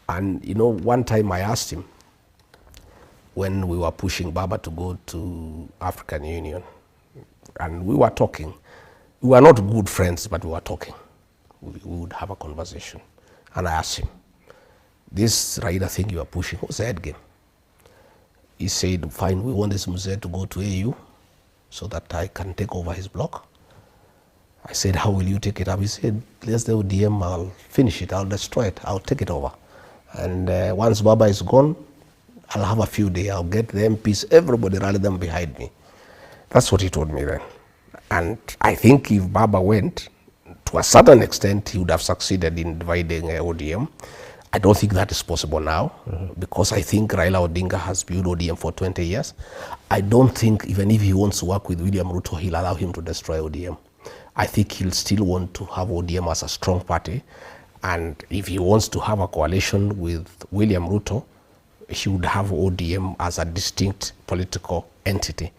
And you know, one time I asked him, when we were pushing Baba to go to African Union, and we were talking. We were not good friends, but we were talking. We would have a conversation. And I asked him, this Raila thing you are pushing, what's the head game? He said, fine, we want this Mzee to go to AU so that I can take over his block. I said, how will you take it up? He said, let's the ODM, I'll finish it, I'll destroy it, I'll take it over. And once Baba is gone, I'll have a few days, I'll get the MPs, everybody rally them behind me. That's what he told me then. And I think if Baba went, to a certain extent, he would have succeeded in dividing ODM. I don't think that is possible now, because I think Raila Odinga has built ODM for 20 years. I don't think, even if he wants to work with William Ruto, he'll allow him to destroy ODM. I think he'll still want to have ODM as a strong party. And if he wants to have a coalition with William Ruto, he would have ODM as a distinct political entity.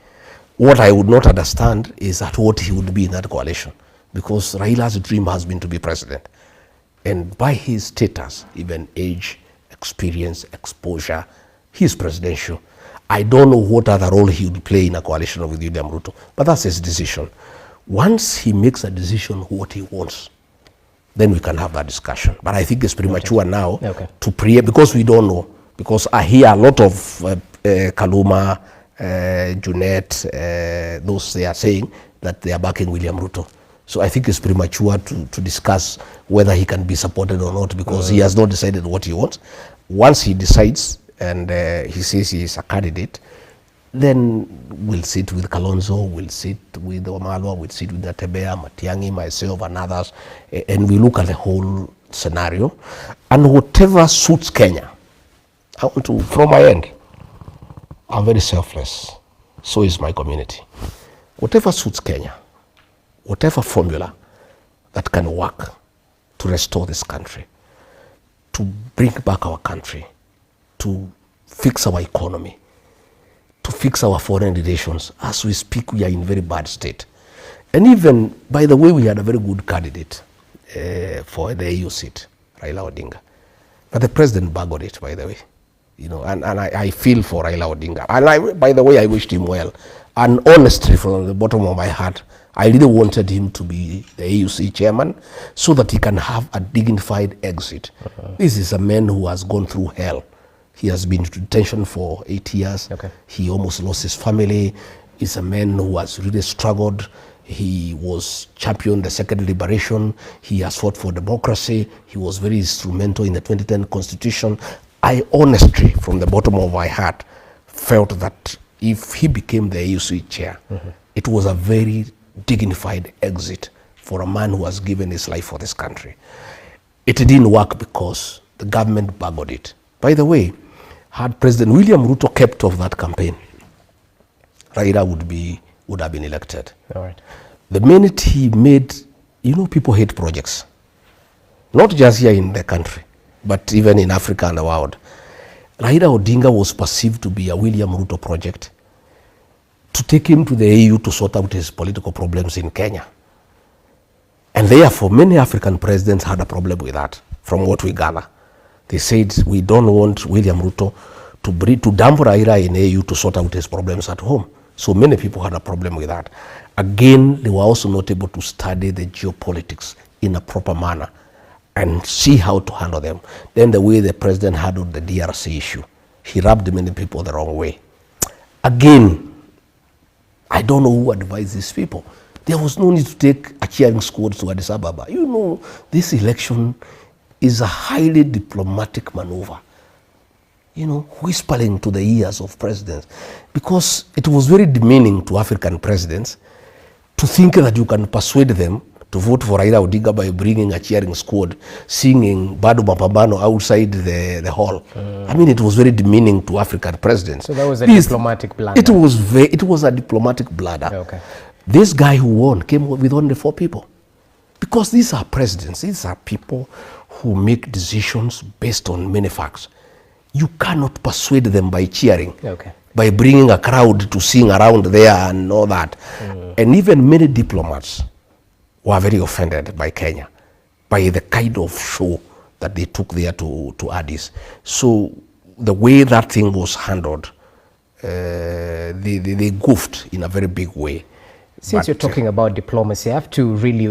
What I would not understand is at what he would be in that coalition, because Raila's dream has been to be president. And by his status, even age, experience, exposure, he's presidential. I don't know what other role he would play in a coalition with William Ruto, but that's his decision. Once he makes a decision what he wants, then we can have that discussion. But I think it's premature now to because we don't know. Because I hear a lot of Kaluma, Junet, those they are saying that they are backing William Ruto. So I think it's premature to discuss whether he can be supported or not, because he has not decided what he wants. Once he decides and he says he is a candidate, then we'll sit with Kalonzo, we'll sit with Wamalwa, we'll sit with Natebea, Matiang'i, myself and others, and we look at the whole scenario. And whatever suits Kenya, I want to, from my end, I'm very selfless. So is my community. Whatever suits Kenya, whatever formula that can work to restore this country, to bring back our country, to fix our economy, to fix our foreign relations. As we speak, we are in very bad state. And even, by the way, we had a very good candidate for the AU seat, Raila Odinga. But the president buggered it, by the way. You know, and I feel for Raila Odinga. And by the way, I wished him well. And honestly, from the bottom of my heart, I really wanted him to be the AUC chairman so that he can have a dignified exit. This is a man who has gone through hell. He has been in detention for 8 years. He almost lost his family. He's a man who has really struggled. He was championed the second liberation. He has fought for democracy. He was very instrumental in the 2010 constitution. I honestly, from the bottom of my heart, felt that if he became the AUC chair, it was a very dignified exit for a man who has given his life for this country. It didn't work because the government buggered it. By the way, had President William Ruto kept off that campaign, Raila would have been elected. All right. The minute he made, you know, people hate projects, not just here in the country, but even in Africa and the world. Raila Odinga was perceived to be a William Ruto project to take him to the AU to sort out his political problems in Kenya. And therefore, many African presidents had a problem with that, from what we gather. They said, we don't want William Ruto to dump Raila in AU to sort out his problems at home. So many people had a problem with that. Again, they were also not able to study the geopolitics in a proper manner and see how to handle them. Then the way the president handled the DRC issue, he rubbed many people the wrong way. Again, I don't know who advised these people. There was no need to take a cheering squad to Addis Ababa. You know, this election is a highly diplomatic maneuver. You know, whispering to the ears of presidents. Because it was very demeaning to African presidents to think that you can persuade them to vote for Raila Odinga by bringing a cheering squad, singing Bado Mapambano outside the hall. I mean, it was very demeaning to African presidents. So that was a diplomatic blunder. It was a diplomatic blunder. Okay. This guy who won came with only 4 people. Because these are presidents, these are people who make decisions based on many facts. You cannot persuade them by cheering, by bringing a crowd to sing around there and all that. And even many diplomats were very offended by Kenya, by the kind of show that they took there to Addis. So the way that thing was handled, they goofed in a very big way. Since you're talking about diplomacy, I have to really